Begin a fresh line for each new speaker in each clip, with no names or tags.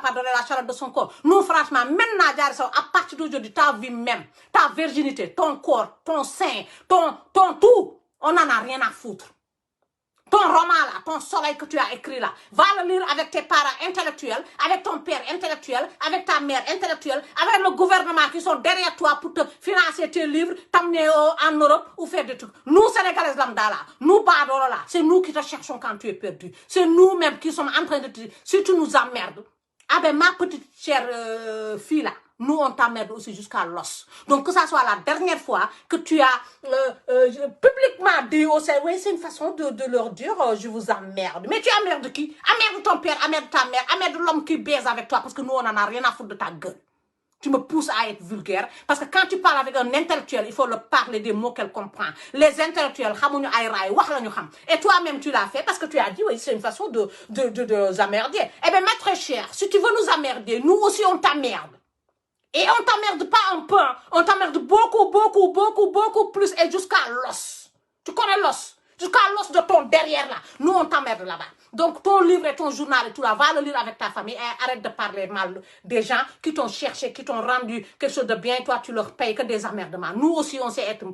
pas donné la chaleur de son corps. Nous, franchement, maintenant, à partir d'aujourd'hui, ta vie même, ta virginité, ton corps, ton sein, ton tout, on n'en a rien à foutre. Ton roman là, ton soleil que tu as écrit là, va le lire avec tes parents intellectuels, avec ton père intellectuel, avec ta mère intellectuelle, avec le gouvernement qui sont derrière toi pour te financer tes livres, t'amener en Europe ou faire des trucs. Nous, Sénégalais lambda là, nous, Badoro là, c'est nous qui te cherchons quand tu es perdu. C'est nous-mêmes qui sommes en train de te dire, si tu nous emmerdes, ah ben ma petite chère fille là, nous on t'emmerde aussi jusqu'à l'os. Donc que ça soit la dernière fois que tu as publiquement dit au oui, c'est une façon de leur dire je vous emmerde. Mais tu emmerdes qui? Emmerde ton père, emmerde ta mère, emmerde l'homme qui baise avec toi parce que nous on en a rien à foutre de ta gueule. Tu me pousses à être vulgaire parce que quand tu parles avec un intellectuel, il faut leur parler des mots qu'elle comprend. Les intellectuels, et toi-même tu l'as fait parce que tu as dit oui, c'est une façon de emmerder. Eh bien, ma très chère, si tu veux nous emmerder, nous aussi on t'emmerde. Et on t'emmerde pas un peu, hein. On t'emmerde beaucoup plus et jusqu'à l'os. Tu connais l'os? Jusqu'à l'os de ton derrière là. Nous on t'emmerde là-bas. Donc ton livre et ton journal et tout là, va le lire avec ta famille et arrête de parler mal des gens qui t'ont cherché, qui t'ont rendu quelque chose de bien et toi tu leur payes que des emmerdements. Nous aussi on sait être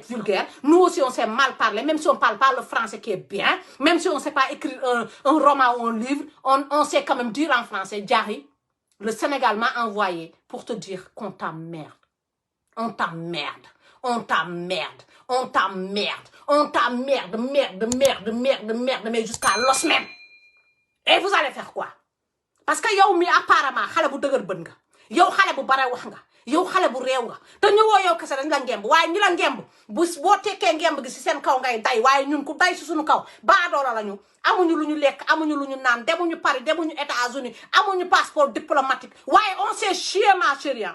vulgaire, nous aussi on sait mal parler, même si on parle pas le français qui est bien, même si on sait pas écrire un roman ou un livre, on sait quand même dire en français, Diary, le Sénégal m'a envoyé pour te dire qu'on t'emmerde. On t'emmerde. On t'emmerde. On t'emmerde. On t'emmerde. Merde, mais jusqu'à l'os même. Et vous allez faire quoi? Parce que yow mi apparemment xale bu deuguer beun nga. Yow xale bu bare wax nga. Yow xale bu rew nga. Te ñëwo yow kessa dañ la ngemb waye ñi la ngemb bu bo téké ngemb gi ci seen kaw ngay day waye ñun ku day ci suñu kaw ba doolo lañu. Amuñu luñu lek, amuñu luñu naan, demuñu Paris, demuñu États-Unis, amuñu passeport diplomatique. Waye on s'est chié ma chérie.